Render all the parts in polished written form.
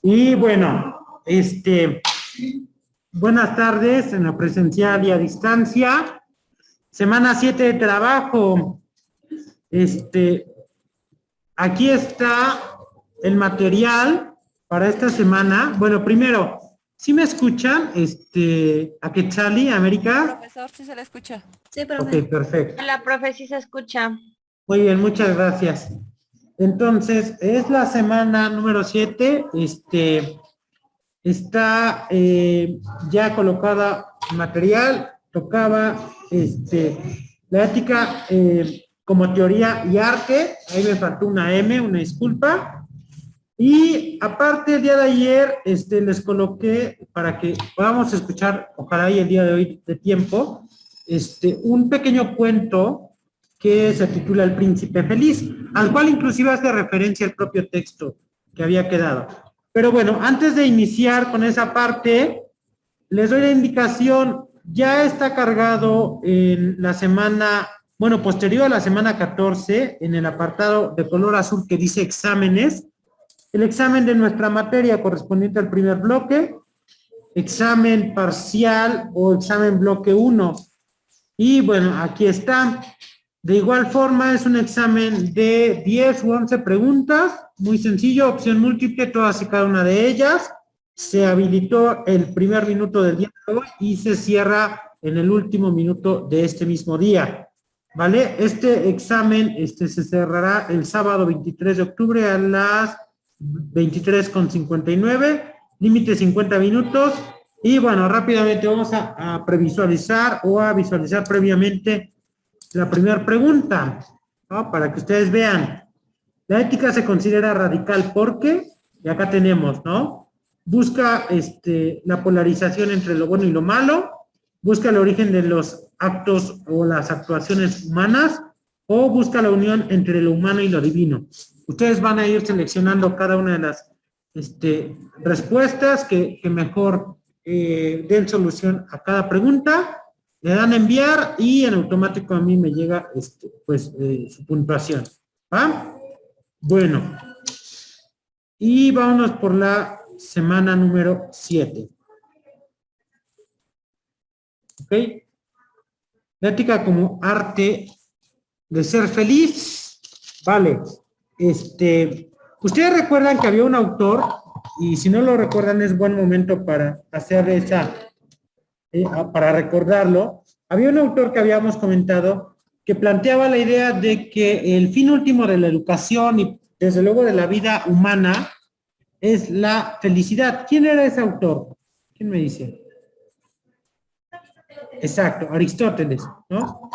Y bueno, buenas tardes en la presencial y a distancia. Semana 7 de trabajo. Aquí está el material para esta semana. Bueno, primero, ¿sí me escuchan? A Quetzali, América. Profesor, sí se le escucha. Sí, profe. Ok, perfecto. La profe sí se escucha. Muy bien, muchas gracias. Entonces, es la semana número 7. Está ya colocada material. Tocaba la ética como teoría y arte. Ahí me faltó una M, una disculpa. Y aparte, el día de ayer les coloqué para que podamos escuchar, ojalá y el día de hoy de tiempo, un pequeño cuento que se titula El Príncipe Feliz, al cual inclusive hace referencia el propio texto que había quedado. Pero bueno, antes de iniciar con esa parte, les doy la indicación, ya está cargado en la semana, bueno, posterior a la semana 14, en el apartado de color azul que dice exámenes, el examen de nuestra materia correspondiente al primer bloque, examen parcial o examen bloque 1. Y bueno, aquí está. De igual forma, es un examen de 10 u 11 preguntas, muy sencillo, opción múltiple, todas y cada una de ellas. Se habilitó el primer minuto del día de hoy y se cierra en el último minuto de este mismo día. ¿Vale? Este examen se cerrará el sábado 23 de octubre a las 23:59, límite 50 minutos. Y bueno, rápidamente vamos a previsualizar o a visualizar previamente la primera pregunta, ¿no? Para que ustedes vean. La ética se considera radical porque, y acá tenemos, ¿no? Busca la polarización entre lo bueno y lo malo, busca el origen de los actos o las actuaciones humanas, o busca la unión entre lo humano y lo divino. Ustedes van a ir seleccionando cada una de las respuestas que mejor den solución a cada pregunta. Le dan a enviar y en automático a mí me llega su puntuación. ¿Va? Bueno. Y vámonos por la semana número 7. ¿Ok? La ética como arte de ser feliz. Vale. Ustedes recuerdan que había un autor, y si no lo recuerdan es buen momento para hacer para recordarlo. Había un autor que habíamos comentado que planteaba la idea de que el fin último de la educación y desde luego de la vida humana es la felicidad. ¿Quién era ese autor? ¿Quién me dice? Exacto, Aristóteles, ¿no?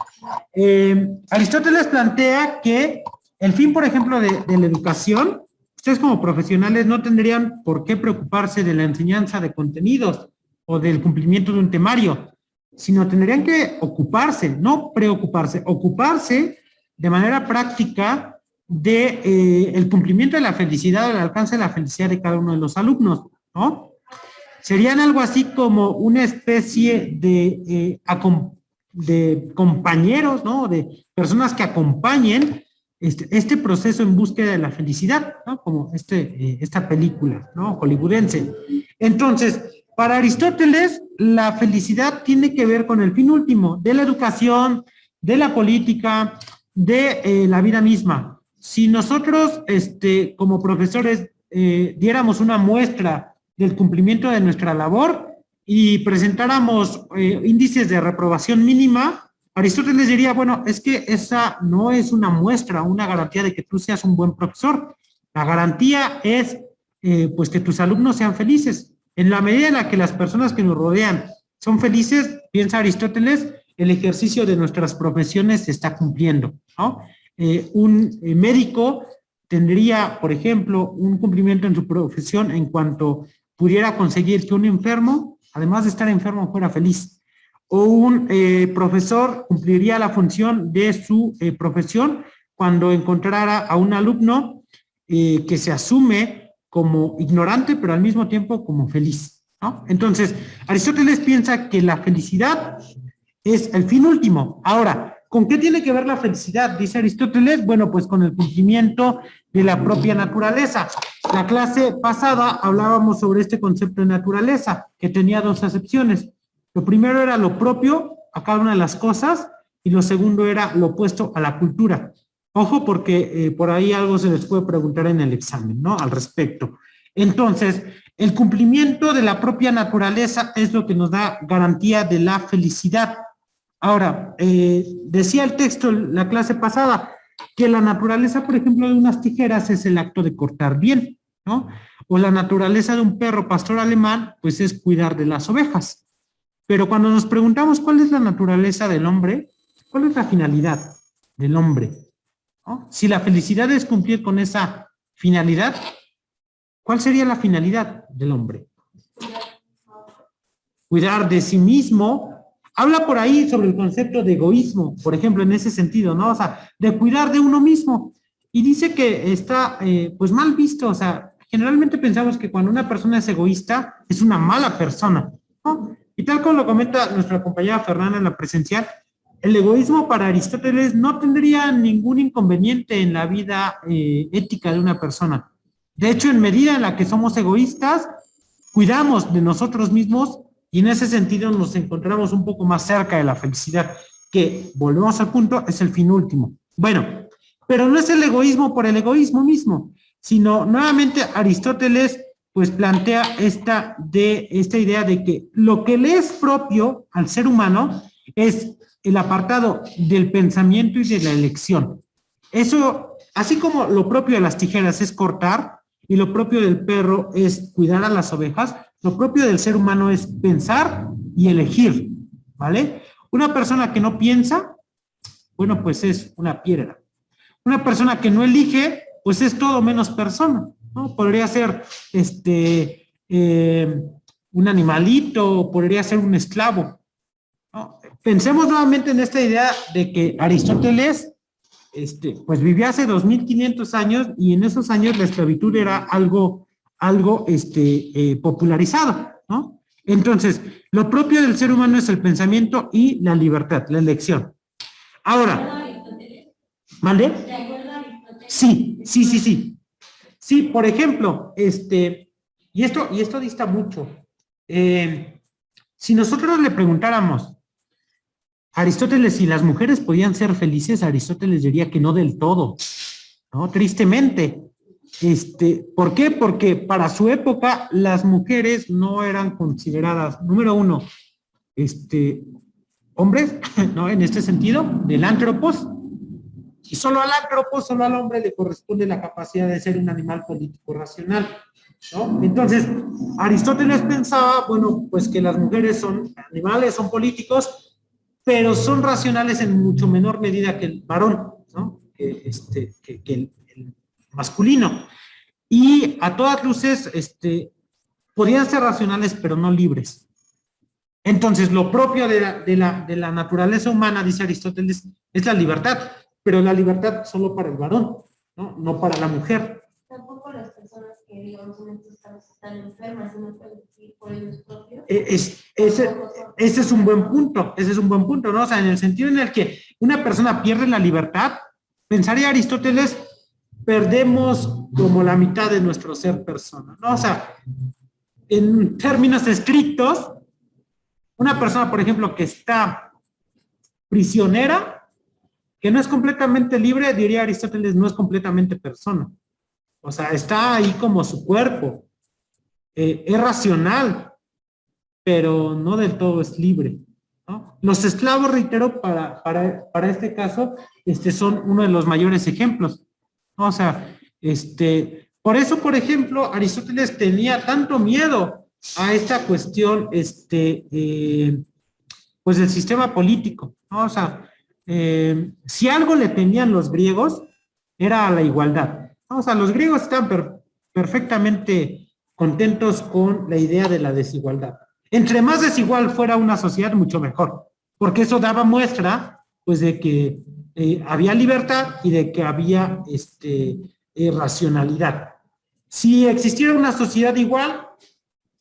Aristóteles plantea que el fin, por ejemplo, de la educación, ustedes como profesionales no tendrían por qué preocuparse de la enseñanza de contenidos o del cumplimiento de un temario, sino tendrían que ocuparse, no preocuparse, ocuparse de manera práctica de el cumplimiento de la felicidad, el alcance de la felicidad de cada uno de los alumnos, ¿no? Serían algo así como una especie de compañeros, ¿no? De personas que acompañen este proceso en búsqueda de la felicidad, ¿no? Como esta película, ¿no? Hollywoodense. Entonces, para Aristóteles, la felicidad tiene que ver con el fin último de la educación, de la política, de la vida misma. Si nosotros, como profesores, diéramos una muestra del cumplimiento de nuestra labor y presentáramos índices de reprobación mínima, Aristóteles diría, bueno, es que esa no es una muestra, una garantía de que tú seas un buen profesor. La garantía es, pues, que tus alumnos sean felices. En la medida en la que las personas que nos rodean son felices, piensa Aristóteles, el ejercicio de nuestras profesiones se está cumpliendo, ¿no? Un médico tendría, por ejemplo, un cumplimiento en su profesión en cuanto pudiera conseguir que un enfermo, además de estar enfermo, fuera feliz. O un profesor cumpliría la función de su profesión cuando encontrara a un alumno que se asume como ignorante, pero al mismo tiempo como feliz, ¿no? Entonces, Aristóteles piensa que la felicidad es el fin último. Ahora, ¿con qué tiene que ver la felicidad? Dice Aristóteles, bueno, pues con el cumplimiento de la propia naturaleza. La clase pasada hablábamos sobre este concepto de naturaleza, que tenía dos acepciones. Lo primero era lo propio a cada una de las cosas, y lo segundo era lo opuesto a la cultura. Ojo, porque por ahí algo se les puede preguntar en el examen, ¿no? Al respecto. Entonces, el cumplimiento de la propia naturaleza es lo que nos da garantía de la felicidad. Ahora, decía el texto la clase pasada, que la naturaleza, por ejemplo, de unas tijeras es el acto de cortar bien, ¿no? O la naturaleza de un perro pastor alemán, pues es cuidar de las ovejas. Pero cuando nos preguntamos cuál es la naturaleza del hombre, ¿cuál es la finalidad del hombre? ¿No? Si la felicidad es cumplir con esa finalidad, ¿cuál sería la finalidad del hombre? Cuidar de sí mismo. Habla por ahí sobre el concepto de egoísmo, por ejemplo, en ese sentido, ¿no? O sea, de cuidar de uno mismo. Y dice que está, pues, mal visto. O sea, generalmente pensamos que cuando una persona es egoísta, es una mala persona, ¿no? Y tal como lo comenta nuestra compañera Fernanda en la presencial, el egoísmo para Aristóteles no tendría ningún inconveniente en la vida ética de una persona. De hecho, en medida en la que somos egoístas, cuidamos de nosotros mismos y en ese sentido nos encontramos un poco más cerca de la felicidad, que, volvemos al punto, es el fin último. Bueno, pero no es el egoísmo por el egoísmo mismo, sino nuevamente Aristóteles pues plantea esta idea de que lo que le es propio al ser humano es el apartado del pensamiento y de la elección. Eso, así como lo propio de las tijeras es cortar y lo propio del perro es cuidar a las ovejas, lo propio del ser humano es pensar y elegir, ¿vale? Una persona que no piensa, bueno, pues es una piedra. Una persona que no elige, pues es todo menos persona, ¿no? Podría ser un animalito, podría ser un esclavo, ¿no? Pensemos nuevamente en esta idea de que Aristóteles pues vivía hace 2500 años y en esos años la esclavitud era algo popularizado, ¿no? Entonces, lo propio del ser humano es el pensamiento y la libertad, la elección. Ahora, ¿vale? Sí. Sí, por ejemplo, y esto dista mucho. Si nosotros le preguntáramos a Aristóteles si las mujeres podían ser felices, Aristóteles diría que no del todo, ¿no? Tristemente. ¿Por qué? Porque para su época las mujeres no eran consideradas, número uno, hombres, ¿no? En este sentido, del antropos, y solo al antropo, solo al hombre le corresponde la capacidad de ser un animal político racional, ¿no? Entonces, Aristóteles pensaba, bueno, pues que las mujeres son animales, son políticos, pero son racionales en mucho menor medida que el varón, ¿no? Que el masculino. Y a todas luces, podían ser racionales, pero no libres. Entonces, lo propio de la naturaleza humana, dice Aristóteles, es la libertad, pero la libertad solo para el varón, ¿no? No para la mujer. Tampoco las personas que, digamos, en estos casos están enfermas y no pueden decidir por ellos propios. Ese es un buen punto, ¿no? O sea, en el sentido en el que una persona pierde la libertad, pensaría Aristóteles, perdemos como la mitad de nuestro ser persona, ¿no? O sea, en términos estrictos, una persona, por ejemplo, que está prisionera, que no es completamente libre, diría Aristóteles, no es completamente persona. O sea, está ahí como su cuerpo. Es racional, pero no del todo es libre, ¿no? Los esclavos, reitero, para este caso, son uno de los mayores ejemplos, ¿no? O sea, por eso, por ejemplo, Aristóteles tenía tanto miedo a esta cuestión, pues del sistema político, ¿no? O sea, si algo le tenían los griegos, era a la igualdad, ¿no? O sea, los griegos estaban perfectamente contentos con la idea de la desigualdad. Entre más desigual fuera una sociedad, mucho mejor, porque eso daba muestra, pues, de que había libertad y de que había racionalidad. Si existiera una sociedad igual,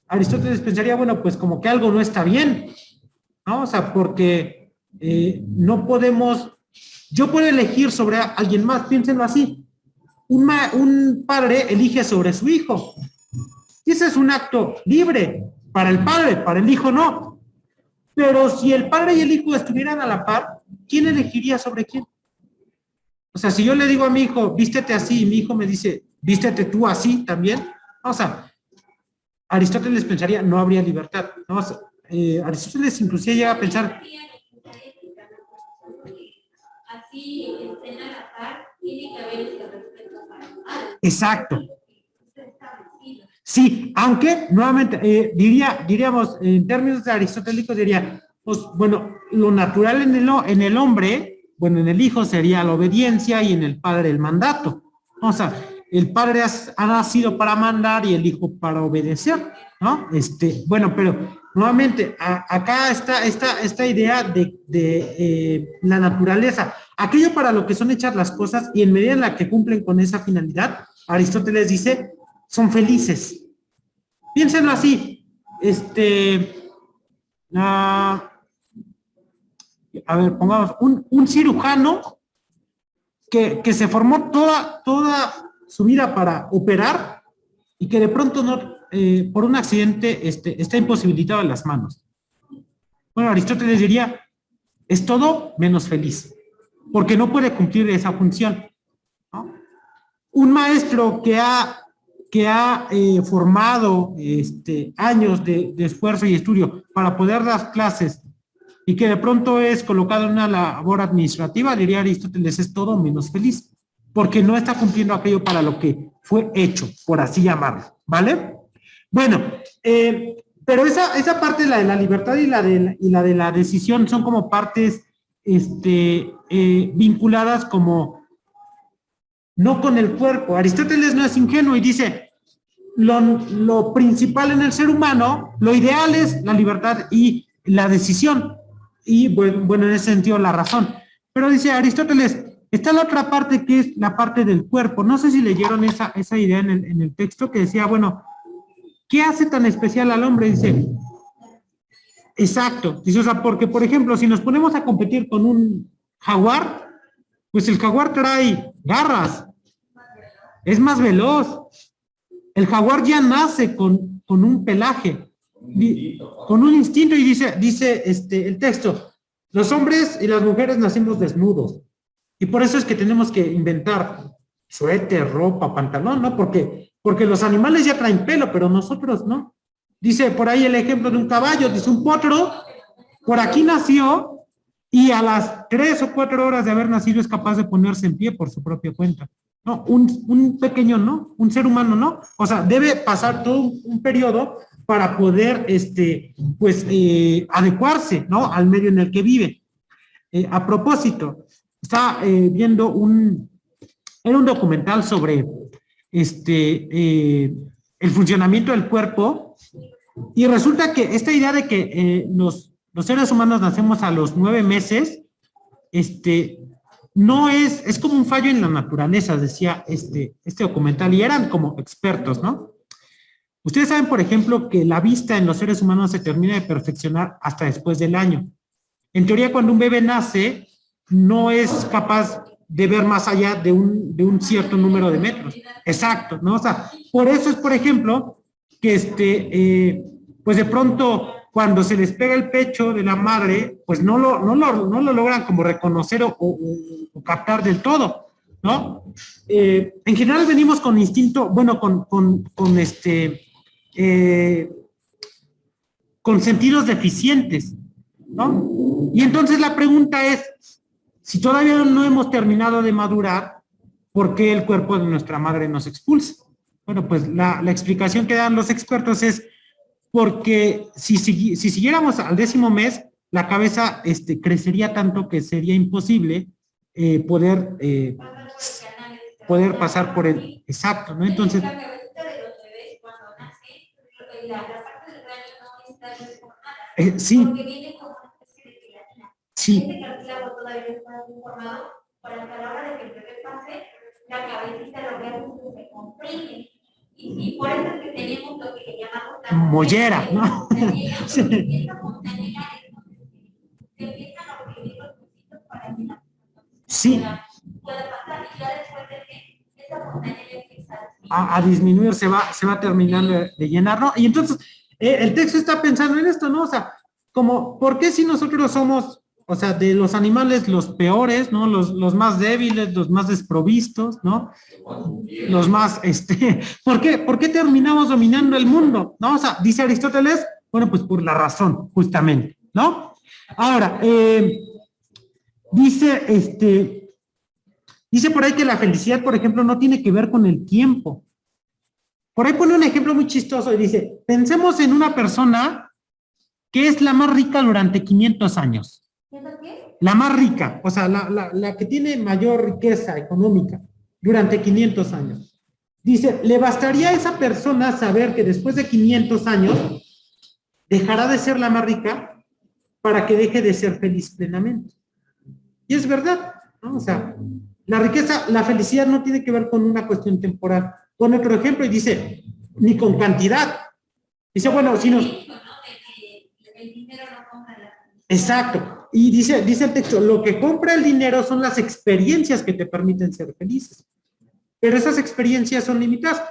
Aristóteles pensaría, bueno, pues como que algo no está bien, ¿no? O sea, porque no podemos, yo puedo elegir sobre alguien más, piénsenlo así. un padre elige sobre su hijo. Y ese es un acto libre para el padre, para el hijo no. Pero si el padre y el hijo estuvieran a la par, ¿quién elegiría sobre quién? O sea, si yo le digo a mi hijo, vístete así, y mi hijo me dice, vístete tú así también, o sea, Aristóteles pensaría, no habría libertad, ¿no? O sea, Aristóteles inclusive llega a pensar, así estén a la par, tiene que haber ese respeto para el padre. exacto. Sí, aunque nuevamente diríamos, en términos aristotélicos diría, pues bueno, lo natural en el hombre, bueno, en el hijo sería la obediencia y en el padre el mandato. O sea, el padre ha nacido para mandar y el hijo para obedecer, ¿no? Bueno, pero nuevamente, acá está esta idea de la naturaleza, aquello para lo que son hechas las cosas y en medida en la que cumplen con esa finalidad, Aristóteles dice, son felices. Piénsenlo así, a ver, pongamos, un cirujano que se formó toda su vida para operar y que de pronto no, por un accidente está imposibilitado en las manos. Bueno, Aristóteles diría, es todo menos feliz, porque no puede cumplir esa función, ¿no? Un maestro que ha formado años de esfuerzo y estudio para poder dar clases y que de pronto es colocado en una labor administrativa, diría Aristóteles, es todo menos feliz, porque no está cumpliendo aquello para lo que fue hecho, por así llamarlo, ¿vale? Bueno, pero esa parte, la de la libertad y la de la decisión, son como partes vinculadas como no con el cuerpo. Aristóteles no es ingenuo y dice, lo principal en el ser humano, lo ideal es la libertad y la decisión. Y bueno, en ese sentido la razón. Pero dice Aristóteles, está la otra parte que es la parte del cuerpo. No sé si leyeron esa idea en el texto que decía, bueno, ¿qué hace tan especial al hombre? Dice, exacto. Dice, o sea, porque por ejemplo, si nos ponemos a competir con un jaguar, pues el jaguar trae garras, es más veloz. El jaguar ya nace con un pelaje, con un instinto, y dice el texto, los hombres y las mujeres nacimos desnudos, y por eso es que tenemos que inventar suéter, ropa, pantalón, ¿no? Porque los animales ya traen pelo, pero nosotros no. Dice por ahí el ejemplo de un caballo, dice un potro, por aquí nació, y a las 3 o 4 horas de haber nacido es capaz de ponerse en pie por su propia cuenta. No, un pequeño no, un ser humano no. O sea, debe pasar todo un periodo para poder, adecuarse, ¿no? Al medio en el que vive. A propósito, estaba viendo era un documental sobre, el funcionamiento del cuerpo, y resulta que esta idea de que los seres humanos nacemos a los 9 meses, no es como un fallo en la naturaleza, decía este documental, y eran como expertos, ¿no? Ustedes saben, por ejemplo, que la vista en los seres humanos se termina de perfeccionar hasta después del año. En teoría, cuando un bebé nace, no es capaz de ver más allá de un cierto número de metros. Exacto, ¿no? O sea, por eso es, por ejemplo, que pues de pronto cuando se les pega el pecho de la madre, pues no lo logran como reconocer o captar del todo, ¿no? En general venimos con instinto, bueno, con sentidos deficientes, ¿no? Y entonces la pregunta es, si todavía no hemos terminado de madurar, ¿por qué el cuerpo de nuestra madre nos expulsa? Bueno, pues la explicación que dan los expertos es porque si siguiéramos al 10º mes, la cabeza crecería tanto que sería imposible poder pasar por el exacto, ¿no? Entonces, la cabecita de los bebés cuando nace, la parte del cráneo no está deformada, sí, porque viene como una especie de gelatina. sí, Este cartílago todavía no está formado para que a la hora de que el bebé pase, la cabecita lo que se comprime. Y por eso es que tenemos lo que le llamamos la mollera, ¿no? Sí. Y esta montanera se empiezan a oprimir los huesitos para que la Sí. pueda pasar. Y ya después de que esa montanera a disminuir, se va terminando de llenar, ¿no? Y entonces, el texto está pensando en esto, ¿no? O sea, como, ¿por qué si nosotros somos, o sea, de los animales los peores, ¿no? Los más débiles, los más desprovistos, ¿no? Los más, ¿por qué terminamos dominando el mundo? ¿No? O sea, dice Aristóteles, bueno, pues por la razón, justamente, ¿no? Ahora, dice por ahí que la felicidad, por ejemplo, no tiene que ver con el tiempo. Por ahí pone un ejemplo muy chistoso y dice, pensemos en una persona que es la más rica durante 500 años. ¿Qué? La más rica, o sea, la que tiene mayor riqueza económica durante 500 años. Dice, ¿le bastaría a esa persona saber que después de 500 años dejará de ser la más rica para que deje de ser feliz plenamente? Y es verdad, ¿no? O sea, la riqueza, la felicidad no tiene que ver con una cuestión temporal. Pone otro ejemplo y dice, ni con cantidad. Dice, bueno, si nos... El dinero no compra la felicidad. Exacto. Y dice el texto, lo que compra el dinero son las experiencias que te permiten ser felices. Pero esas experiencias son limitadas.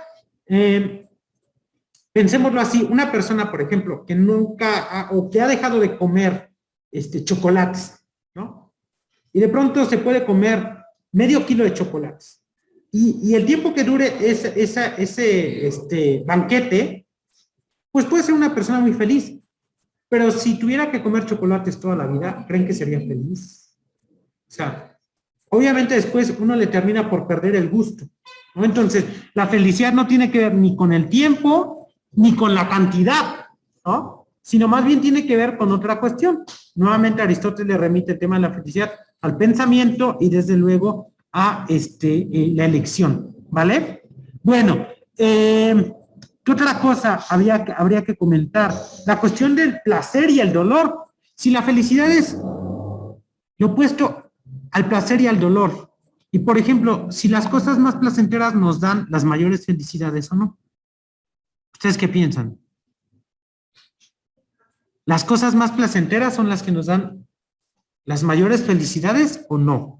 Pensémoslo así, una persona, por ejemplo, que nunca o que ha dejado de comer chocolates, ¿no? Y de pronto se puede comer medio kilo de chocolates. Y el tiempo que dure ese banquete, pues puede ser una persona muy feliz. Pero si tuviera que comer chocolates toda la vida, ¿creen que sería feliz? O sea, obviamente después uno le termina por perder el gusto, ¿no? Entonces, la felicidad no tiene que ver ni con el tiempo, ni con la cantidad, ¿no? Sino más bien tiene que ver con otra cuestión. Nuevamente Aristóteles le remite el tema de la felicidad al pensamiento y desde luego a la elección, ¿vale? Bueno, ¿qué otra cosa habría que comentar? La cuestión del placer y el dolor. Si la felicidad es lo opuesto al placer y al dolor, y por ejemplo, si las cosas más placenteras nos dan las mayores felicidades o no. ¿Ustedes qué piensan? ¿Las cosas más placenteras son las que nos dan las mayores felicidades o no?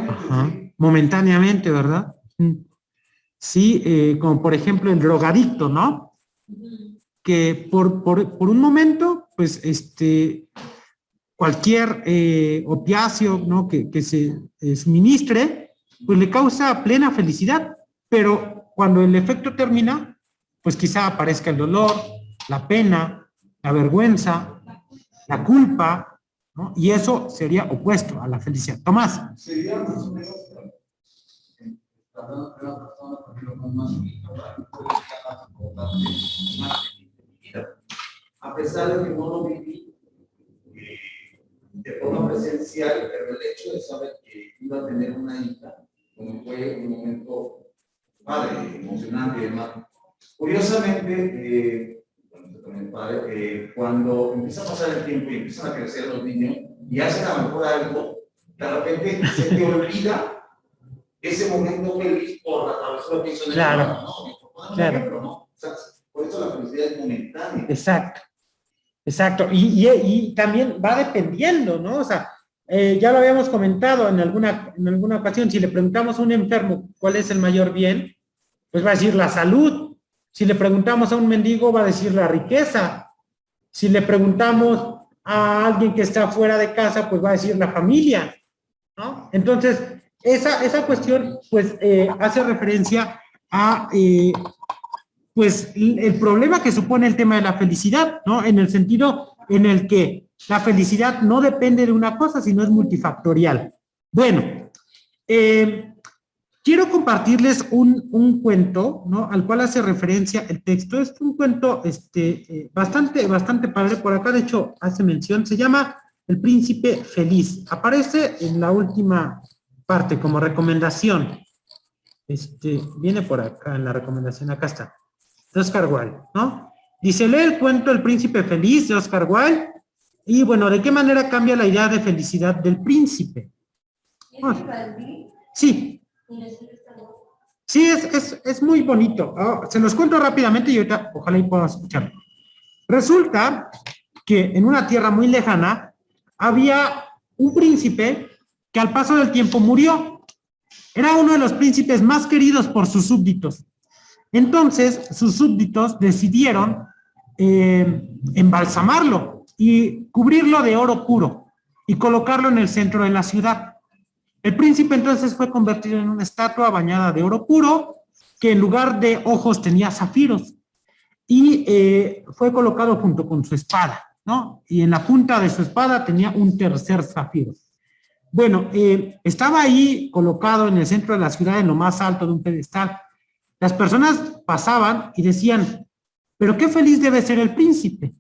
Ajá. Momentáneamente, ¿verdad? Sí, como por ejemplo el drogadicto, ¿no? Que por un momento, pues, cualquier opiáceo, ¿no? que se suministre, pues le causa plena felicidad, pero cuando el efecto termina, pues quizá aparezca el dolor, la pena, la vergüenza, la culpa, ¿no? Y eso sería opuesto a la felicidad. Tomás. Sería más o menos hablando de una persona, por ejemplo, más rica, para que pueda ser más importante, más feliz de mi vida. A pesar de que no lo viví de forma presencial, pero el hecho de saber que iba a tener una hija, como fue un momento padre, emocionante y demás. Curiosamente, cuando empieza a pasar el tiempo y empiezan a crecer los niños y hacen a lo mejor algo, de repente se te olvida ese momento feliz por la travesura que hizo en el Claro, ¿no? claro. Ejemplo, ¿no? O sea, por eso la felicidad es momentánea. Exacto, exacto. Y también va dependiendo, ¿no? O sea, ya lo habíamos comentado en alguna ocasión, si le preguntamos a un enfermo cuál es el mayor bien, pues va a decir la salud. Si le preguntamos a un mendigo, va a decir la riqueza. Si le preguntamos a alguien que está fuera de casa, pues va a decir la familia, ¿no? Entonces, esa cuestión, pues, hace referencia a, pues, el problema que supone el tema de la felicidad, ¿no? En el sentido en el que la felicidad no depende de una cosa, sino es multifactorial. Bueno, quiero compartirles un cuento, ¿no? Al cual hace referencia el texto. Es un cuento bastante padre. Por acá, de hecho, hace mención. Se llama El Príncipe Feliz. Aparece en la última parte como recomendación. Viene por acá en la recomendación. Acá está. De Oscar Wilde, ¿no? Dice, lee el cuento El Príncipe Feliz de Oscar Wilde. Y bueno, ¿de qué manera cambia la idea de felicidad del príncipe? Bueno, sí. Sí, es muy bonito. Se los cuento rápidamente y ahorita ojalá y podamos escucharlo. Resulta que en una tierra muy lejana había un príncipe que al paso del tiempo murió. Era uno de los príncipes más queridos por sus súbditos. Entonces, sus súbditos decidieron embalsamarlo y cubrirlo de oro puro y colocarlo en el centro de la ciudad. El príncipe entonces fue convertido en una estatua bañada de oro puro, que en lugar de ojos tenía zafiros, y fue colocado junto con su espada, ¿no? Y en la punta de su espada tenía un tercer zafiro. Bueno, estaba ahí colocado en el centro de la ciudad, en lo más alto de un pedestal. Las personas pasaban y decían, pero qué feliz debe ser el príncipe.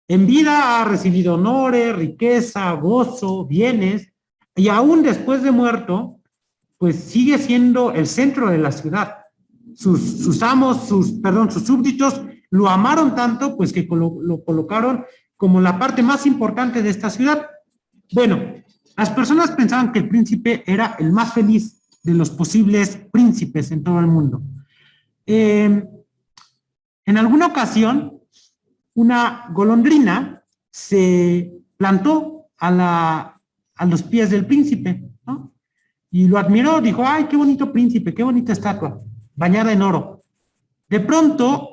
En vida ha recibido honores, riqueza, gozo, bienes, y aún después de muerto, pues sigue siendo el centro de la ciudad. Sus amos, sus súbditos lo amaron tanto, pues que lo colocaron como la parte más importante de esta ciudad. Bueno, las personas pensaban que el príncipe era el más feliz de los posibles príncipes en todo el mundo. En alguna ocasión, una golondrina se plantó a los pies del príncipe, ¿no? Y lo admiró, dijo, ay, qué bonito príncipe, qué bonita estatua, bañada en oro. De pronto,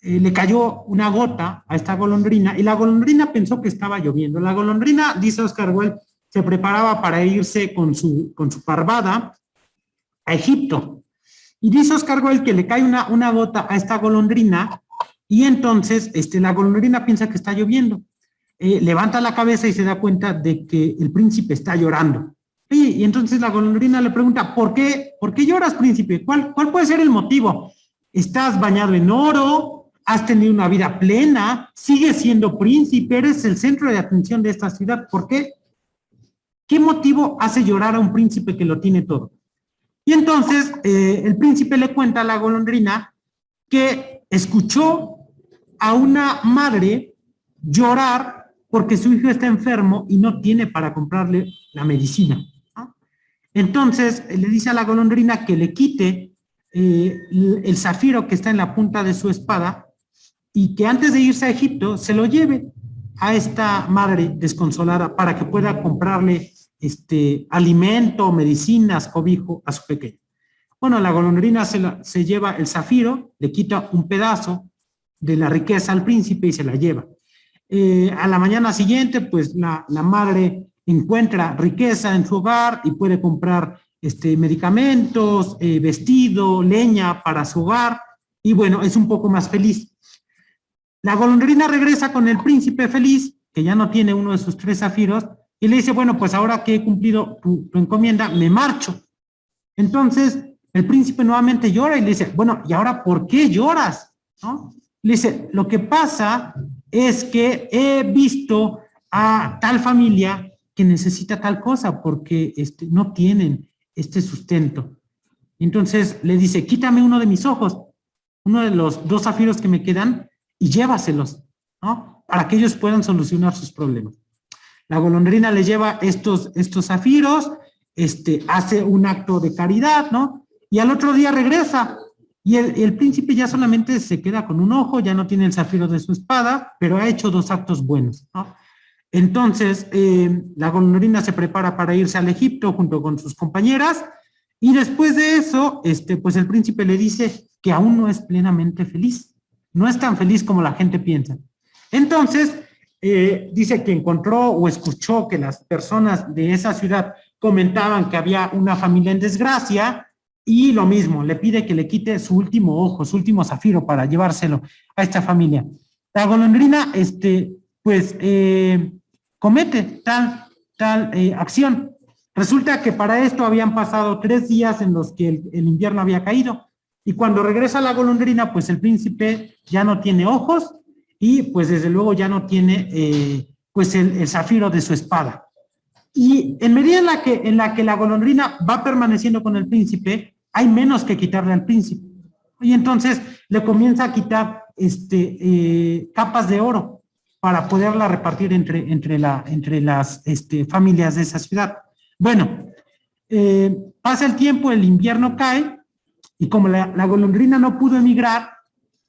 le cayó una gota a esta golondrina y la golondrina pensó que estaba lloviendo. La golondrina, dice Oscar Wilde, se preparaba para irse con su parvada a Egipto. Y dice Oscar Wilde que le cae una gota a esta golondrina y entonces la golondrina piensa que está lloviendo. Levanta la cabeza y se da cuenta de que el príncipe está llorando. Y entonces la golondrina le pregunta, ¿por qué lloras, príncipe? ¿Cuál puede ser el motivo? ¿Estás bañado en oro? ¿Has tenido una vida plena? ¿Sigues siendo príncipe? ¿Eres el centro de atención de esta ciudad? ¿Por qué? ¿Qué motivo hace llorar a un príncipe que lo tiene todo? Y entonces el príncipe le cuenta a la golondrina que escuchó a una madre llorar porque su hijo está enfermo y no tiene para comprarle la medicina, ¿no? Entonces le dice a la golondrina que le quite el zafiro que está en la punta de su espada y que antes de irse a Egipto se lo lleve a esta madre desconsolada para que pueda comprarle alimento, medicinas, cobijo a su pequeño. Bueno, la golondrina se lleva el zafiro, le quita un pedazo de la riqueza al príncipe y se la lleva. A la mañana siguiente, pues la madre encuentra riqueza en su hogar y puede comprar medicamentos, vestido, leña para su hogar y bueno, es un poco más feliz. La golondrina regresa con el príncipe feliz, que ya no tiene uno de sus 3 zafiros, y le dice, bueno, pues ahora que he cumplido tu encomienda, me marcho. Entonces, el príncipe nuevamente llora y le dice, bueno, ¿y ahora por qué lloras? ¿No? Le dice, lo que pasa es que he visto a tal familia que necesita tal cosa porque no tienen este sustento. Entonces le dice, quítame uno de mis ojos, uno de los 2 zafiros que me quedan y llévaselos, ¿no? Para que ellos puedan solucionar sus problemas. La golondrina le lleva estos zafiros, hace un acto de caridad, ¿no? Y al otro día regresa. Y el príncipe ya solamente se queda con un ojo, ya no tiene el zafiro de su espada, pero ha hecho 2 actos buenos, ¿no? Entonces, la golondrina se prepara para irse al Egipto junto con sus compañeras, y después de eso, pues el príncipe le dice que aún no es plenamente feliz, no es tan feliz como la gente piensa. Entonces, dice que encontró o escuchó que las personas de esa ciudad comentaban que había una familia en desgracia, y lo mismo, le pide que le quite su último ojo, su último zafiro para llevárselo a esta familia. La golondrina, pues, comete tal acción. Resulta que para esto habían pasado 3 días en los que el invierno había caído, y cuando regresa la golondrina, pues el príncipe ya no tiene ojos, y pues desde luego ya no tiene pues el zafiro de su espada. Y en medida en la que la golondrina va permaneciendo con el príncipe, hay menos que quitarle al príncipe. Y entonces le comienza a quitar capas de oro para poderla repartir entre las familias de esa ciudad. Bueno, pasa el tiempo, el invierno cae, y como la golondrina no pudo emigrar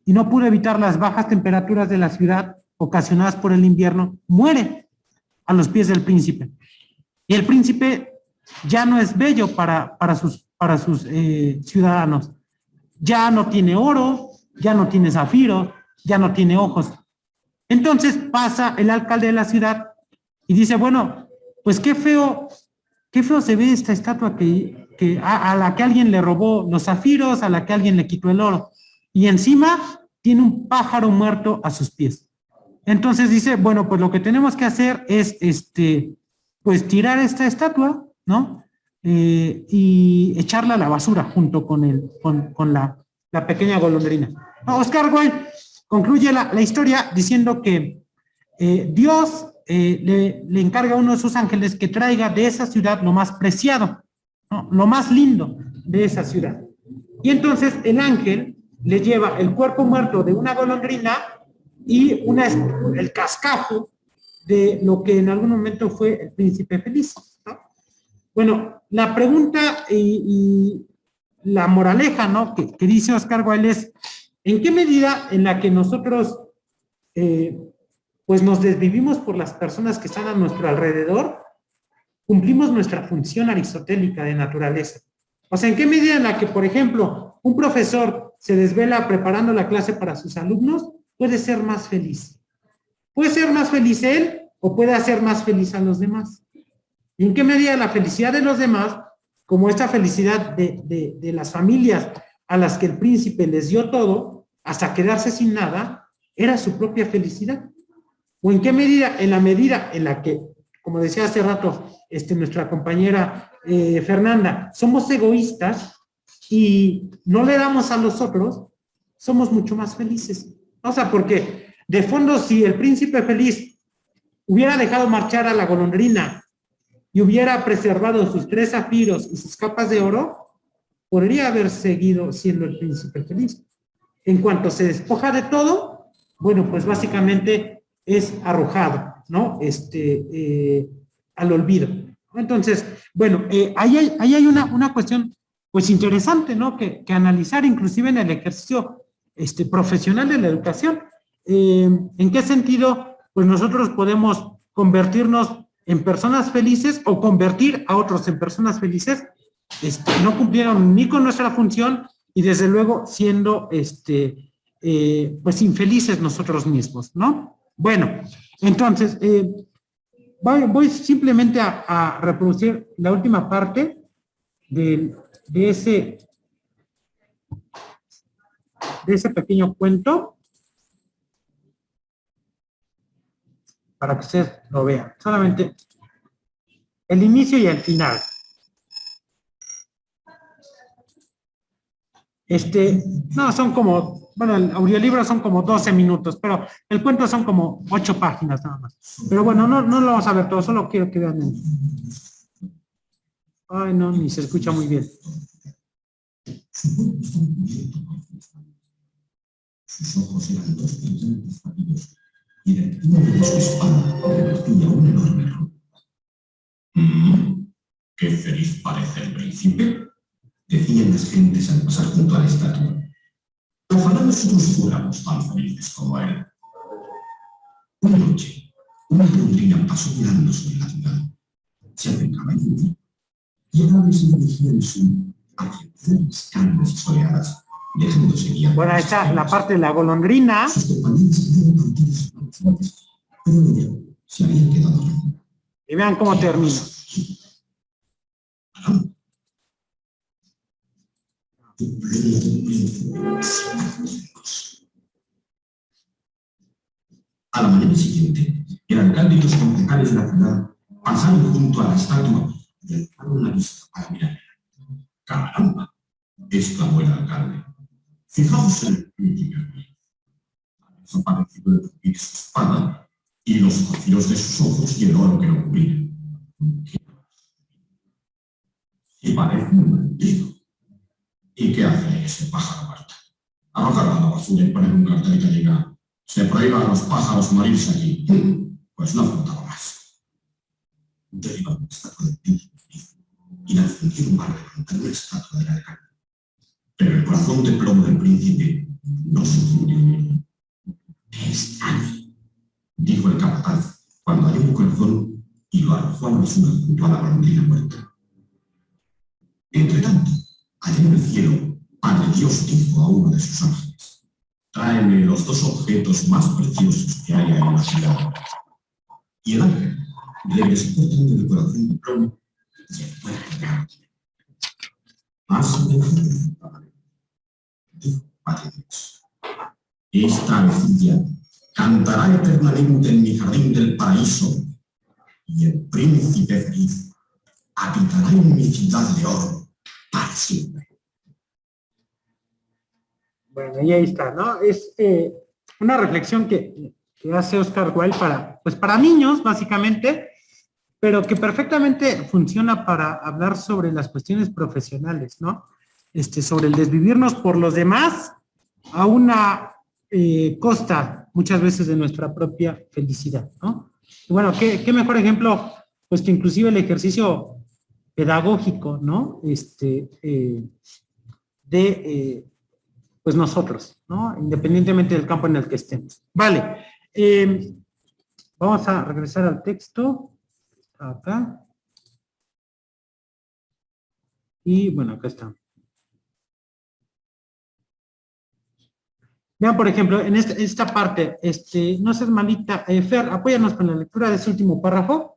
y no pudo evitar las bajas temperaturas de la ciudad ocasionadas por el invierno, muere a los pies del príncipe. Y el príncipe ya no es bello para sus ciudadanos. Ya no tiene oro, ya no tiene zafiro, ya no tiene ojos. Entonces pasa el alcalde de la ciudad y dice, bueno, pues qué feo se ve esta estatua a la que alguien le robó los zafiros, a la que alguien le quitó el oro. Y encima tiene un pájaro muerto a sus pies. Entonces dice, bueno, pues lo que tenemos que hacer es, pues tirar esta estatua, ¿no? Y echarla a la basura junto con la pequeña golondrina. Oscar Wilde concluye la historia diciendo que Dios le encarga a uno de sus ángeles que traiga de esa ciudad lo más preciado, ¿no? Lo más lindo de esa ciudad. Y entonces el ángel le lleva el cuerpo muerto de una golondrina y el cascajo de lo que en algún momento fue el príncipe feliz, ¿no? Bueno, la pregunta y la moraleja, ¿no? que dice Oscar Wilde es, ¿en qué medida en la que nosotros pues nos desvivimos por las personas que están a nuestro alrededor, cumplimos nuestra función aristotélica de naturaleza? O sea, ¿en qué medida en la que, por ejemplo, un profesor se desvela preparando la clase para sus alumnos, puede ser más feliz? ¿Puede ser más feliz él o puede hacer más feliz a los demás? ¿Y en qué medida la felicidad de los demás, como esta felicidad de las familias a las que el príncipe les dio todo, hasta quedarse sin nada, era su propia felicidad? ¿O en qué medida, en la medida en la que, como decía hace rato nuestra compañera Fernanda, somos egoístas y no le damos a los otros, somos mucho más felices? O sea, porque de fondo, si el príncipe feliz hubiera dejado marchar a la golondrina y hubiera preservado sus 3 zafiros y sus capas de oro, podría haber seguido siendo el príncipe feliz. En cuanto se despoja de todo, bueno, pues básicamente es arrojado, ¿no? Al olvido. Entonces, bueno, ahí hay una cuestión, pues interesante, ¿no? Que analizar inclusive en el ejercicio profesional de la educación. ¿En qué sentido, pues nosotros podemos convertirnos en personas felices o convertir a otros en personas felices? No cumplieron ni con nuestra función y desde luego siendo pues infelices nosotros mismos, ¿no? Bueno, entonces voy simplemente a reproducir la última parte de ese pequeño cuento para que ustedes lo vean. Solamente el inicio y el final. No, son como, bueno, el audiolibro son como 12 minutos, pero el cuento son como 8 páginas nada más. Pero bueno, no lo vamos a ver todo, solo quiero que vean. Ay, no, ni se escucha muy bien. Sus ojos eran 2 brillantes pálidos y del empuño de su espada revertía un enorme rumbo. ¿Qué feliz parece el príncipe?, decían las gentes al pasar junto a la estatua. Ojalá nosotros fuéramos tan felices como él. Una noche, una golondrina pasó volando sobre la ciudad. Se acercaba el día y el ave se dirigía al sur hacia zonas calmas y soleadas, dejándose guiar. Bueno, ahí está la parte de la golondrina. Sus compañeros habían partido sus fuertes, pero ella se había quedado allí. Y vean cómo termina. A la mañana siguiente, el alcalde y los concejales de la ciudad pasaron junto a la estatua y alzaron la vista para mirarla. ¡Caramba!, exclamó el alcalde. Fijaos en el príncipe. Ha desaparecido el rubí de su espada y los zafiros de sus ojos y el oro que lo cubría. Y parece un bandido. ¿Y qué hace ese pájaro muerto? Arrojarlo a la basura y poner un cartel que diga: se prohíba a los pájaros morirse aquí. Pues no faltaba más. Derribaron la estatua del príncipe y la encendieron para levantar una estatua del alcalde. Pero el corazón de plomo del príncipe no se fundió. ¿Qué es nadie?, dijo el capataz cuando halló un corazón y lo arrojó a la basura junto a la golondrina muerta. Entre tanto, allá en el cielo, Padre Dios dijo a uno de sus ángeles: tráeme los 2 objetos más preciosos que haya en la ciudad. Y el ángel regresó portando el corazón de plomo y el cuerpo de arte. Más de Padre, dijo Padre Dios: esta avecilla cantará eternamente en mi jardín del paraíso, y el príncipe feliz habitará en mi ciudad de oro para siempre. Bueno, y ahí está, ¿no? Es una reflexión que hace Oscar Wilde para niños, básicamente, pero que perfectamente funciona para hablar sobre las cuestiones profesionales, ¿no? Sobre el desvivirnos por los demás a una costa, muchas veces, de nuestra propia felicidad, ¿no? Y bueno, ¿qué mejor ejemplo? Pues que inclusive el ejercicio pedagógico, ¿no? Pues nosotros, ¿no? Independientemente del campo en el que estemos. Vale. Vamos a regresar al texto. Acá. Y bueno, acá está. Vean, por ejemplo, en esta parte, no seas malita, Fer, apóyanos con la lectura de ese último párrafo.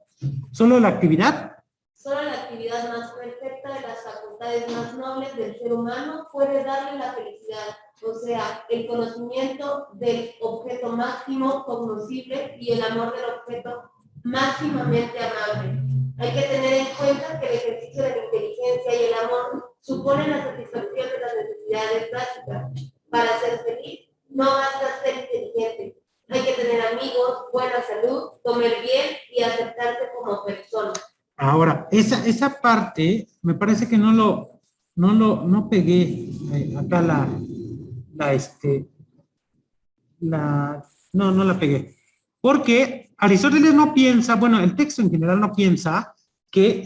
Solo la actividad. Solo la actividad más perfecta de las facultades más nobles del ser humano puede darle la felicidad, o sea, el conocimiento del objeto máximo cognoscible y el amor del objeto máximamente amable. Hay que tener en cuenta que el ejercicio de la inteligencia y el amor suponen la satisfacción de las necesidades básicas. Para ser feliz, no basta ser inteligente. Hay que tener amigos, buena salud, comer bien y aceptarse como persona. Ahora, esa parte, me parece que no pegué acá no la pegué. Porque Aristóteles no piensa, bueno, el texto en general no piensa que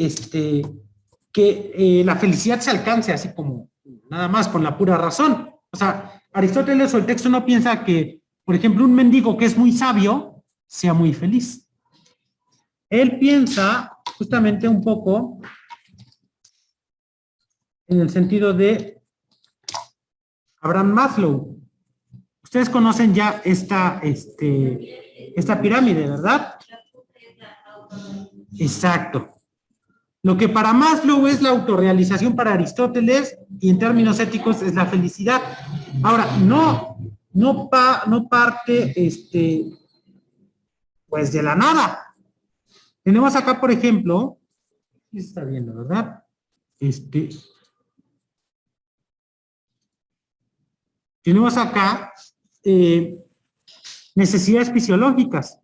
la felicidad se alcance así como nada más con la pura razón. O sea, Aristóteles o el texto no piensa que, por ejemplo, un mendigo que es muy sabio sea muy feliz. Él piensa justamente un poco en el sentido de Abraham Maslow. Ustedes conocen ya esta pirámide, ¿verdad? Exacto. Lo que para Maslow es la autorrealización, para Aristóteles, y en términos éticos, es la felicidad. Ahora, no parte, pues de la nada. Tenemos acá, por ejemplo, ¿qué se está viendo, verdad? Tenemos acá necesidades fisiológicas.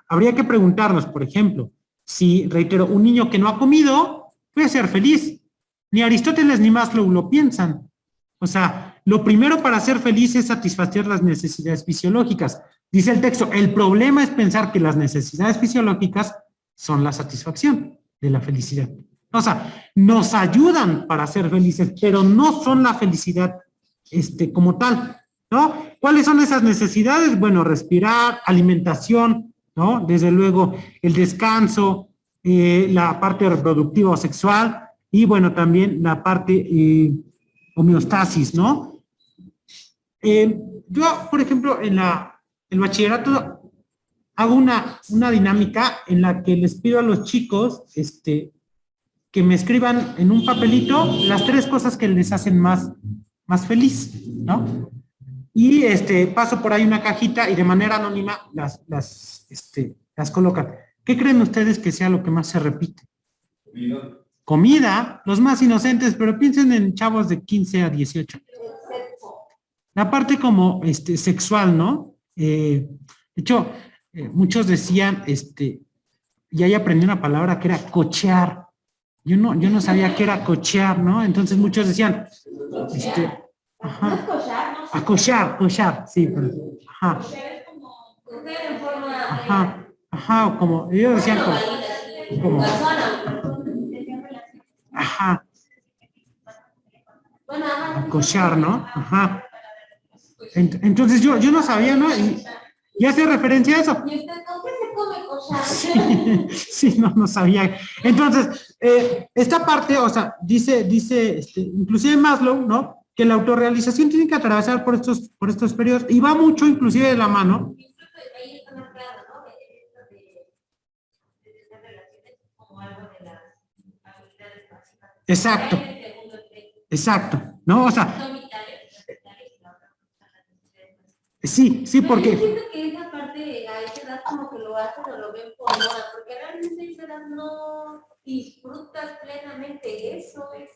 Habría que preguntarnos, por ejemplo, si, reitero, un niño que no ha comido puede ser feliz. Ni Aristóteles ni Maslow lo piensan. O sea, lo primero para ser feliz es satisfacer las necesidades fisiológicas. Dice el texto, el problema es pensar que las necesidades fisiológicas son la satisfacción de la felicidad. O sea, nos ayudan para ser felices, pero no son la felicidad como tal, ¿no? ¿Cuáles son esas necesidades? Bueno, respirar, alimentación, ¿no? Desde luego, el descanso, la parte reproductiva o sexual, y bueno, también la parte homeostasis, ¿no? Yo, por ejemplo, en el bachillerato hago una dinámica en la que les pido a los chicos que me escriban en un papelito las 3 cosas que les hacen más feliz, ¿no? Y paso por ahí una cajita y de manera anónima las colocan. ¿Qué creen ustedes que sea lo que más se repite? Comida, los más inocentes, pero piensen en chavos de 15 a 18. La parte como sexual, ¿no? De hecho, muchos decían, y ahí aprendí una palabra que era cochear. Yo no sabía qué era cochear, ¿no? Entonces muchos decían, cochear, sí, pero, ajá. Ajá, como, ellos decían como ajá. Cochear, ¿no? Ajá. Entonces yo no sabía, ¿no? Y hace referencia a eso. ¿Y usted con qué se come collar? Sí, no sabía. Entonces, esta parte, o sea, dice inclusive Maslow, ¿no? Que la autorrealización tiene que atravesar por estos periodos y va mucho inclusive de la mano. Incluso ahí está más claro, ¿no? Esto de tener relaciones como algo de las habilidades básicas. Exacto, Ahí en el segundo texto. exacto, ¿no? O sea, Son vitales, las vitales y la otra son las necesidades. sí, Pero yo porque, siento que esa parte a esa edad como que lo hacen o lo ven por moda, porque realmente a esa edad no disfrutas plenamente eso, es...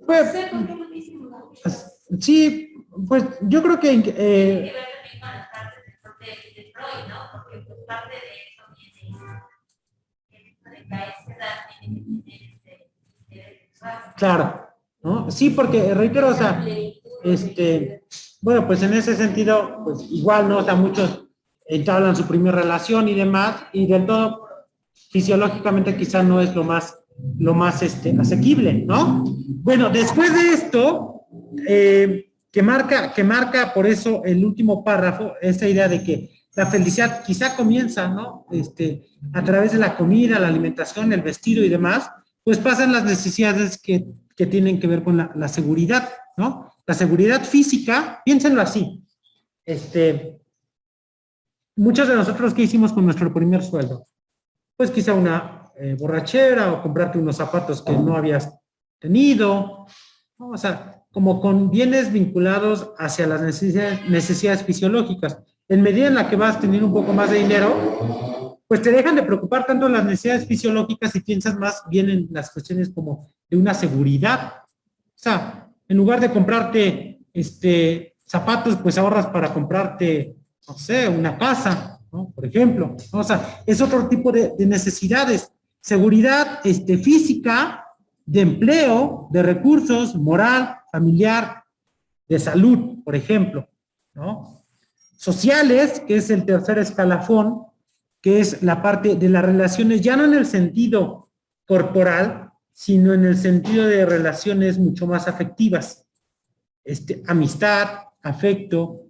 Pues, no sé por qué lo dicen, ¿no? sí, pues yo creo que, Tiene que ver también con las partes de Freud, ¿no? Porque pues parte de eso viene de que a esa edad tiene que tener interés sexual. claro, ¿no? Sí, porque reitero, o sea, bueno, pues en ese sentido, pues igual, ¿no? O sea, muchos entablan su primera relación y demás, y del todo, fisiológicamente quizá no es lo más asequible, ¿no? Bueno, después de esto, que marca por eso el último párrafo, esa idea de que la felicidad quizá comienza, ¿no? A través de la comida, la alimentación, el vestido y demás, pues pasan las necesidades que tienen que ver con la seguridad, ¿no? La seguridad física, piénsenlo así, muchos de nosotros, ¿qué hicimos con nuestro primer sueldo? Pues quizá una borrachera o comprarte unos zapatos que no habías tenido, ¿no? O sea, como con bienes vinculados hacia las necesidades fisiológicas. En medida en la que vas teniendo un poco más de dinero, pues te dejan de preocupar tanto las necesidades fisiológicas y piensas más bien en las cuestiones como de una seguridad. O sea, en lugar de comprarte zapatos, pues ahorras para comprarte, no sé, una casa, ¿no? Por ejemplo, ¿no? O sea, es otro tipo de necesidades. Seguridad física, de empleo, de recursos, moral, familiar, de salud, por ejemplo, ¿no? Sociales, que es el tercer escalafón, que es la parte de las relaciones, ya no en el sentido corporal, sino en el sentido de relaciones mucho más afectivas. Amistad, afecto,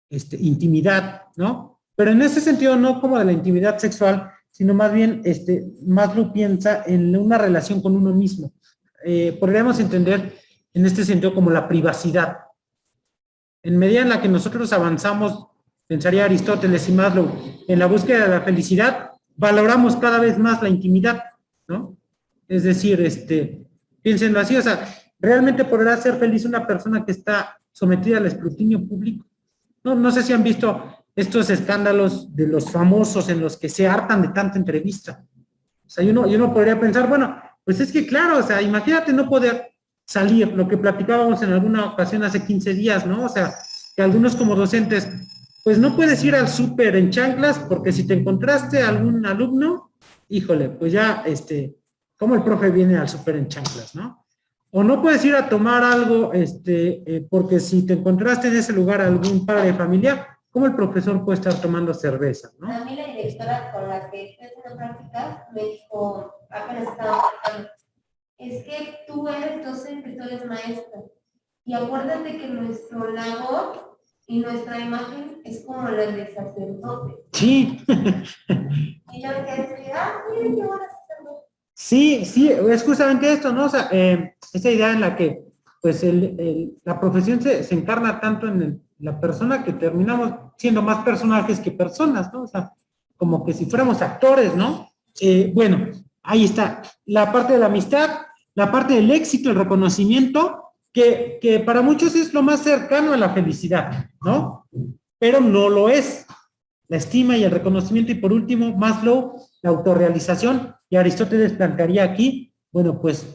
intimidad, ¿no? Pero en ese sentido no como de la intimidad sexual, sino más bien, Maslow piensa en una relación con uno mismo. Podríamos entender en este sentido como la privacidad. En medida en la que nosotros avanzamos, pensaría Aristóteles y Maslow, en la búsqueda de la felicidad, valoramos cada vez más la intimidad, ¿no? Es decir, piénsenlo así, o sea, ¿realmente podrá ser feliz una persona que está sometida al escrutinio público? No sé si han visto estos escándalos de los famosos en los que se hartan de tanta entrevista. O sea, uno podría pensar, bueno, pues es que claro, o sea, imagínate no poder salir, lo que platicábamos en alguna ocasión hace 15 días, ¿no? O sea, que algunos como docentes, pues no puedes ir al súper en chanclas porque si te encontraste algún alumno, híjole, pues ya, ¿cómo el profe viene al súper en chanclas, no? O no puedes ir a tomar algo, porque si te encontraste en ese lugar algún padre de familia, ¿cómo el profesor puede estar tomando cerveza, no? A mí la directora con la que estoy haciendo prácticas me dijo, apenas estaba tratando, es que tú eres docente, tú eres maestra. Y acuérdate que nuestro labor y nuestra imagen es como la del sacerdote. Sí. Y yo me quedé así, miren qué buena sacerdote. Sí, es justamente esto, ¿no? O sea, esa idea en la que, pues, la profesión se encarna tanto en la persona que terminamos siendo más personajes que personas, ¿no? O sea, como que si fuéramos actores, ¿no? Bueno, ahí está. La parte de la amistad, la parte del éxito, el reconocimiento, que para muchos es lo más cercano a la felicidad, ¿no? Pero no lo es. La estima y el reconocimiento, y por último, Maslow, la autorrealización, y Aristóteles plantearía aquí, bueno, pues,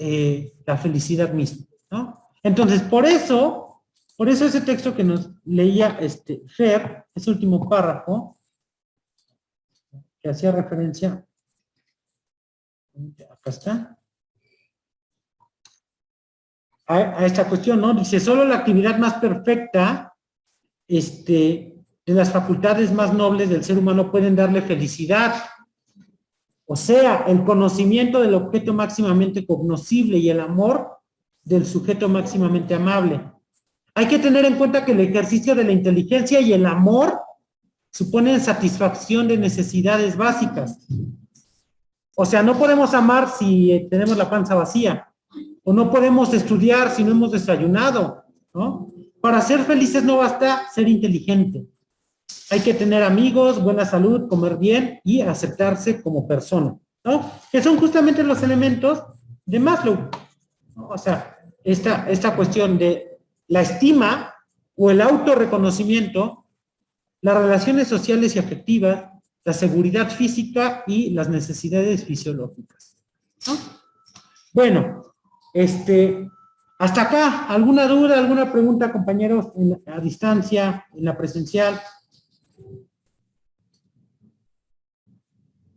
la felicidad misma, ¿no? Entonces, por eso ese texto que nos leía Fer, ese último párrafo, que hacía referencia, acá está, a esta cuestión, ¿no? Dice, solo la actividad más perfecta, de las facultades más nobles del ser humano pueden darle felicidad. O sea, el conocimiento del objeto máximamente cognoscible y el amor del sujeto máximamente amable. Hay que tener en cuenta que el ejercicio de la inteligencia y el amor suponen satisfacción de necesidades básicas. O sea, no podemos amar si tenemos la panza vacía, o no podemos estudiar si no hemos desayunado, ¿no? Para ser felices no basta ser inteligente. Hay que tener amigos, buena salud, comer bien y aceptarse como persona, ¿no? Que son justamente los elementos de Maslow, ¿no? O sea, esta cuestión de la estima o el autorreconocimiento, las relaciones sociales y afectivas, la seguridad física y las necesidades fisiológicas, ¿no? Bueno, hasta acá, ¿alguna duda, alguna pregunta, compañeros, a distancia, en la presencial?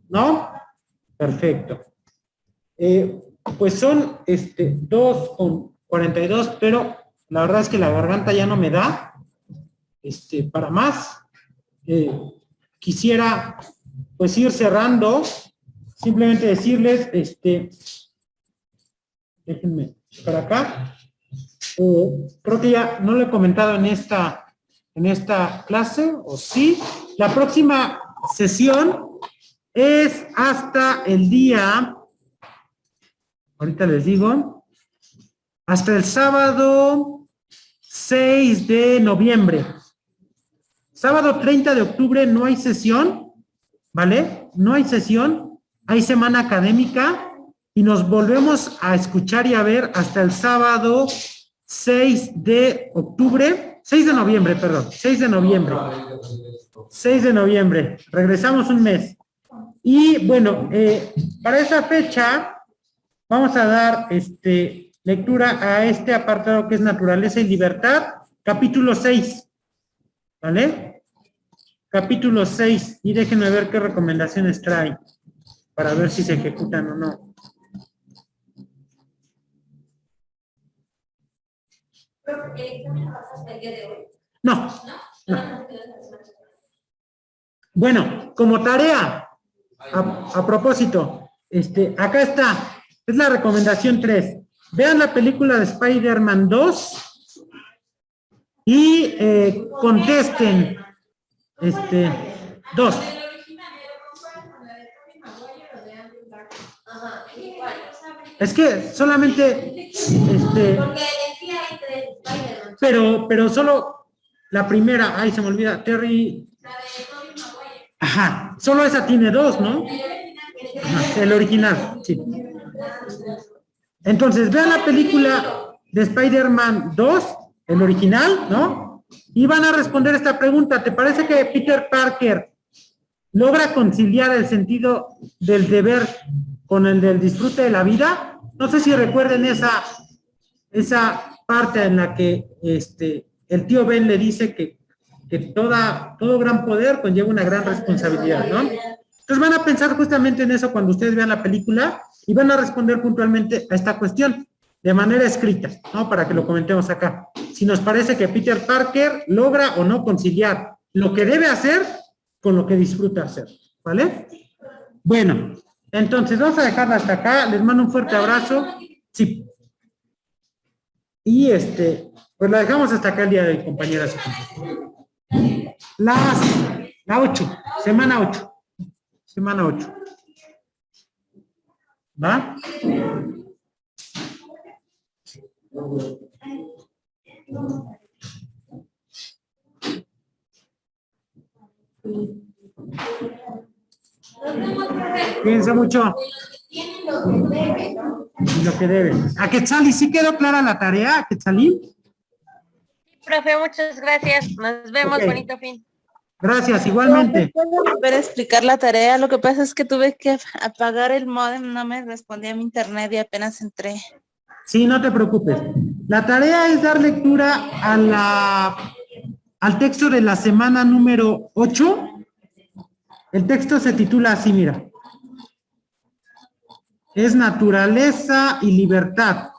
¿No? Perfecto. Pues son 2:42, pero la verdad es que la garganta ya no me da para más. Quisiera pues ir cerrando, simplemente decirles, déjenme para acá. Creo que ya no lo he comentado en esta clase, o sí. La próxima sesión es hasta el día, ahorita les digo, hasta el sábado 6 de noviembre. Sábado 30 de octubre no hay sesión, ¿vale? No hay sesión, hay semana académica y nos volvemos a escuchar y a ver hasta el sábado 6 de noviembre. 6 de noviembre, regresamos un mes. Y bueno, para esa fecha vamos a dar lectura a este apartado que es Naturaleza y Libertad, capítulo 6, ¿vale? Capítulo 6, y déjenme ver qué recomendaciones trae, para ver si se ejecutan o no. ¿El examen lo vas a hacer el día de hoy? No. ¿No? Bueno, como tarea, a propósito, acá está, es la recomendación 3. Vean la película de Spider-Man 2 y contesten. 2. Es que solamente, Porque en sí hay 3 Spider-Man. pero solo la primera, ay, se me olvida, Terry. La de Tobey Maguire. Ajá, solo esa tiene 2, ¿no? Ajá, el original, sí. Entonces, vean la película de Spider-Man 2, el original, ¿no? Y van a responder esta pregunta. ¿Te parece que Peter Parker logra conciliar el sentido del deber con el del disfrute de la vida? No sé si recuerden esa parte en la que el tío Ben le dice que todo gran poder conlleva una gran responsabilidad, ¿no? Entonces van a pensar justamente en eso cuando ustedes vean la película y van a responder puntualmente a esta cuestión de manera escrita, ¿no? Para que lo comentemos acá. Si nos parece que Peter Parker logra o no conciliar lo que debe hacer con lo que disfruta hacer, ¿vale? Bueno, entonces vamos a dejarla hasta acá. Les mando un fuerte abrazo. Sí. Y pues la dejamos hasta acá el día de hoy, compañeras y compañeros. La 8, semana 8. Semana 8. ¿Va? Cuídense mucho. Tienen lo que deben, ¿no? Lo que deben. A Quetzalí, ¿sí quedó clara la tarea, Quetzalí? Profe, muchas gracias. Nos vemos, Ok. bonito fin. Gracias, igualmente. ¿Puedo volver a explicar la tarea? Lo que pasa es que tuve que apagar el módem, no me respondía mi internet y apenas entré. Sí, no te preocupes. La tarea es dar lectura al texto de la semana número 8. El texto se titula así, mira. Es Naturaleza y Libertad.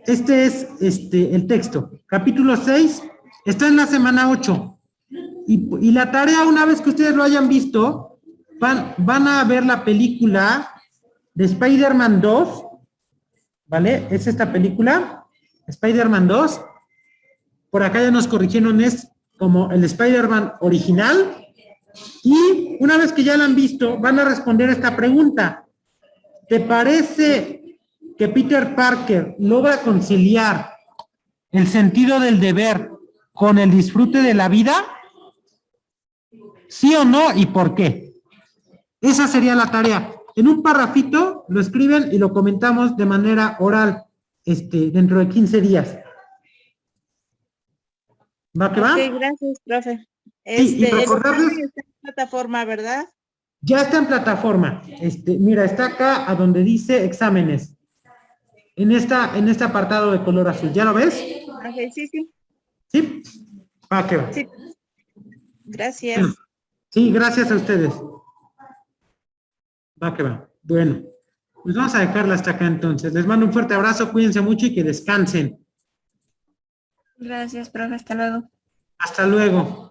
Este es el texto. Capítulo 6. Está en la semana 8. Y la tarea, una vez que ustedes lo hayan visto, van a ver la película de Spider-Man 2. ¿Vale? Es esta película, Spider-Man 2. Por acá ya nos corrigieron, es como el Spider-Man original. Y una vez que ya la han visto, van a responder esta pregunta. ¿Te parece que Peter Parker logra conciliar el sentido del deber con el disfrute de la vida? ¿Sí o no? ¿Y por qué? Esa sería la tarea. En un parrafito lo escriben y lo comentamos de manera oral dentro de 15 días. ¿Va que va? Ok, gracias, profe. Sí, y El recordarles- examen está en plataforma, ¿verdad? Ya está en plataforma. Mira, está acá a donde dice exámenes. En este apartado de color azul. ¿Ya lo ves? Ok, sí, sí. ¿Sí? Va que va. Sí. Gracias. Sí, gracias a ustedes. Va que va. Bueno, pues vamos a dejarla hasta acá entonces. Les mando un fuerte abrazo, cuídense mucho y que descansen. Gracias, profe. Hasta luego. Hasta luego.